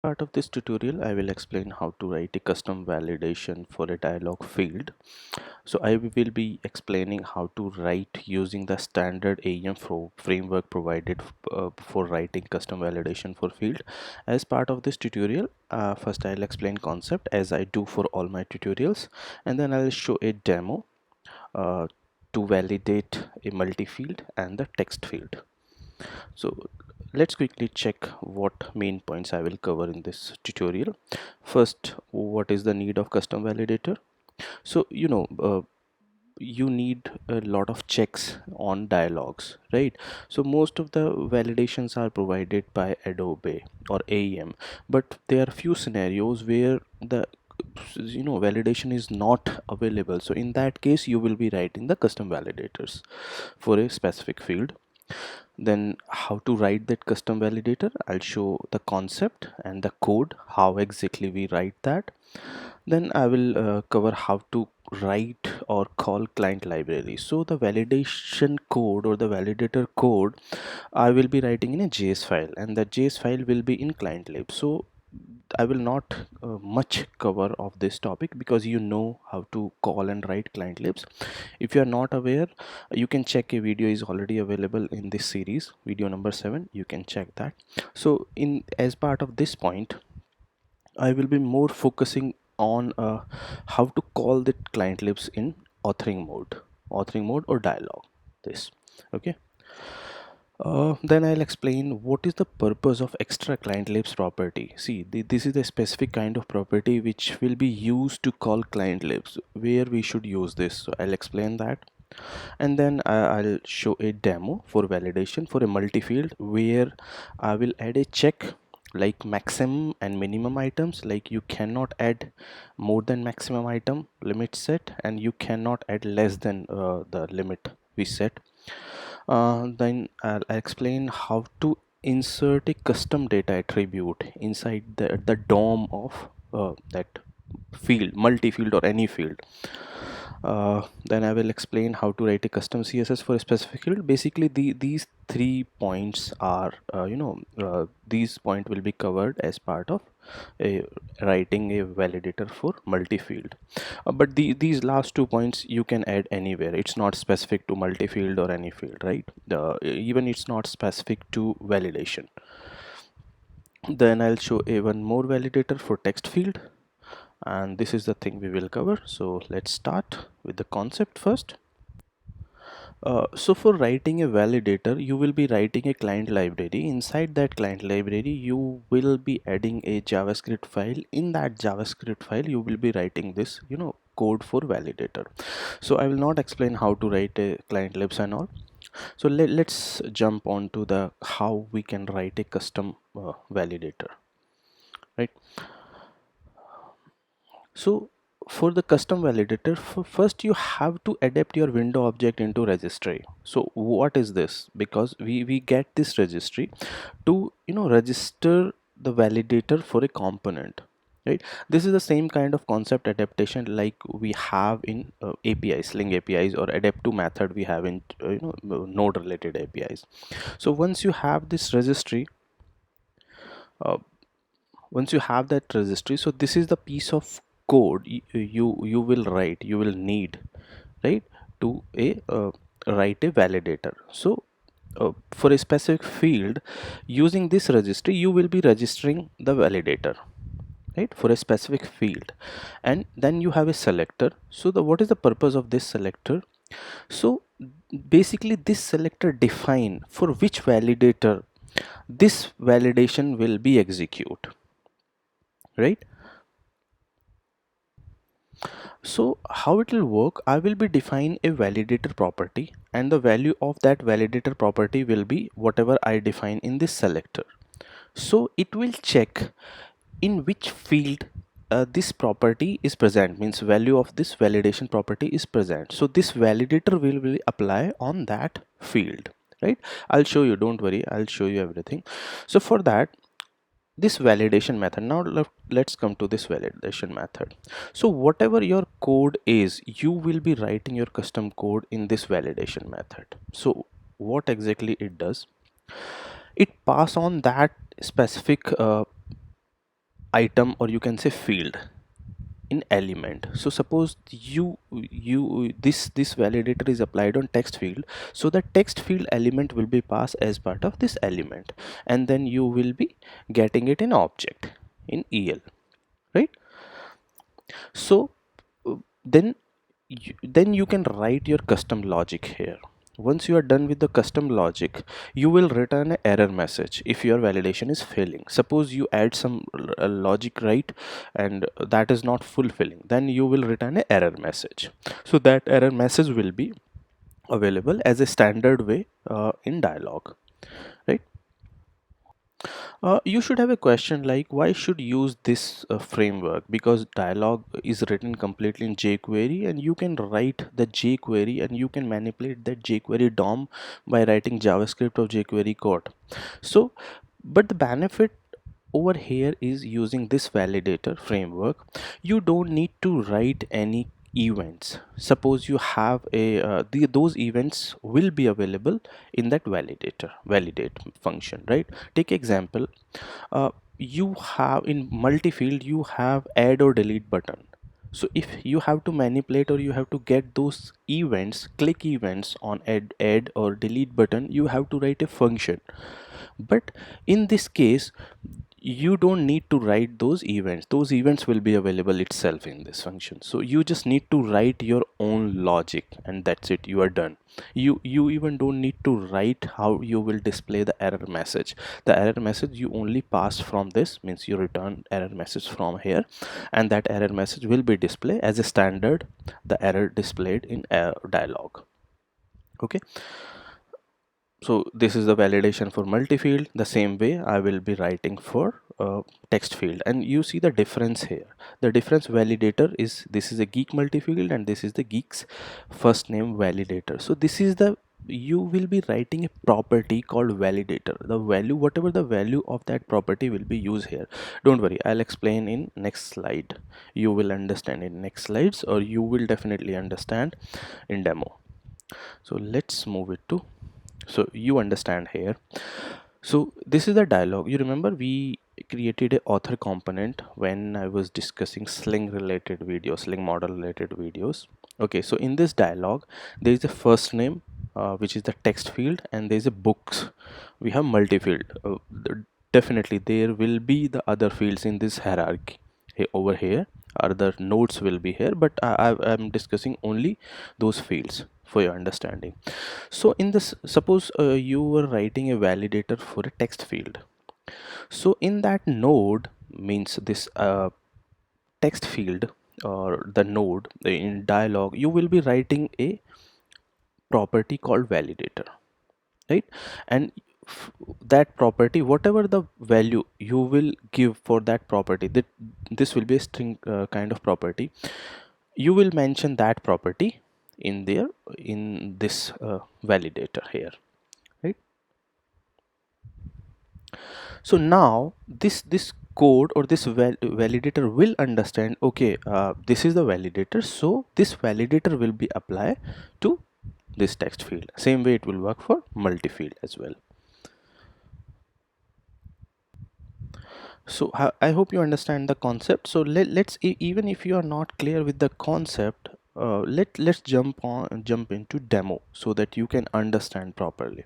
part of this tutorial, I will explain how to write a custom validation for a dialog field. So I will be explaining how to write using the standard AEM framework provided for writing custom validation for field. As part of this tutorial, first I'll explain concept as I do for all my tutorials, and then I'll show a demo uh, to validate a multi-field and the text field. So let's quickly check what main points I will cover in this tutorial. First, what is the need of custom validator? So you need a lot of checks on dialogues, right? So most of the validations are provided by Adobe or AEM, but there are few scenarios where the validation is not available. So in that case, you will be writing the custom validators for a specific field. Then how to write that custom validator, I'll show the concept and the code, how exactly we write that. Then I will cover how to write or call client library. So the validation code or the validator code I will be writing in a JS file, and that JS file will be in client lib. So I will not much cover of this topic because you know how to call and write client libs. If you are not aware, you can check a video is already available in this series, video number 7. You can check that. So in as part of this point, I will be more focusing on how to call the client libs in authoring mode or dialog. This okay. Then I'll explain what is the purpose of extra client libs property. See, this is a specific kind of property which will be used to call client libs, where we should use this. So I'll explain that. And then I'll show a demo for validation for a multi-field where I will add a check like maximum and minimum items. Like you cannot add more than maximum item limit set, and you cannot add less than the limit we set. Then I'll explain how to insert a custom data attribute inside the DOM of that field, multi-field or any field. Then I will explain how to write a custom CSS for a specific field. Basically, these 3 points are, these point will be covered as part of writing a validator for multi-field. But these last 2 points you can add anywhere. It's not specific to multi-field or any field, right? Even it's not specific to validation. Then I'll show a one more validator for text field, and this is the thing we will cover. So let's start with the concept first. So for writing a validator, you will be writing a client library. Inside that client library, you will be adding a JavaScript file. In that JavaScript file, you will be writing this, code for validator. So I will not explain how to write a client libs and all. So let's jump on to the how we can write a custom validator, right? So for the custom validator, first you have to adapt your window object into registry. So what is this? Because we get this registry to register the validator for a component, right? This is the same kind of concept adaptation like we have in APIs, Sling APIs, or adapt to method we have in node related APIs. So uh, once you have that registry, so this is the piece of code you will write, you will need, right, to write a validator. So for a specific field, using this registry you will be registering the validator, right, for a specific field. And then you have a selector. So what is the purpose of this selector? So basically this selector define for which validator this validation will be execute, right? So how it will work, I will be define a validator property, and the value of that validator property will be whatever I define in this selector. So it will check in which field this property is present, means value of this validation property is present. So this validator will apply on that field, right? I'll show you, don't worry, I'll show you everything. So for that, this validation method, now let's come to this validation method. So whatever your code is, you will be writing your custom code in this validation method. So what exactly it does, it pass on that specific item, or you can say field in element. So suppose this validator is applied on text field, so the text field element will be passed as part of this element, and then you will be getting it in object in EL, right? So then then you can write your custom logic here. Once you are done with the custom logic, you will return an error message if your validation is failing. Suppose you add some logic, right, and that is not fulfilling, then you will return an error message. So that error message will be available as a standard way in dialog, right? You should have a question like, why should use this framework? Because dialog is written completely in jQuery, and you can write the jQuery and you can manipulate that jQuery DOM by writing JavaScript or jQuery code. So, but the benefit over here is using this validator framework. You don't need to write any events. Suppose you have a those events will be available in that validator validate function, right? Take example, you have in multi-field you have add or delete button. So if you have to manipulate or you have to get those events, click events on add or delete button, you have to write a function. But in this case, you don't need to write those events will be available itself in this function. So you just need to write your own logic, and that's it, you are done. You even don't need to write how you will display the error message. The error message you only pass from this, means you return error message from here, and that error message will be displayed as a standard, the error displayed in dialog. Okay, so this is the validation for multi-field. The same way I will be writing for text field, and you see the difference here. The difference validator is, this is a geek multi-field and this is the geek's first name validator. So this is the, you will be writing a property called validator. The value, whatever the value of that property will be used here. Don't worry, I'll explain in next slide. You will understand in next slides, or you will definitely understand in demo. So let's move it to, so you understand here. So this is the dialog. You remember we created a author component when I was discussing Sling related videos, Sling model related videos. Okay, so in this dialog there is a first name, which is the text field, and there is a books. We have multi-field. Definitely there will be the other fields in this hierarchy. Over here other nodes will be here, but I'm discussing only those fields for your understanding. So in this, suppose you were writing a validator for a text field. So in that node, means this text field or the node in dialog, you will be writing a property called validator, right? And that property, whatever the value you will give for that property, that this will be a string kind of property, you will mention that property in there in this validator here, right? So now this code or this validator will understand, okay, this is the validator, so this validator will be applied to this text field. Same way it will work for multi-field as well. So I hope you understand the concept. So let's even if you are not clear with the concept, let's jump into demo so that you can understand properly.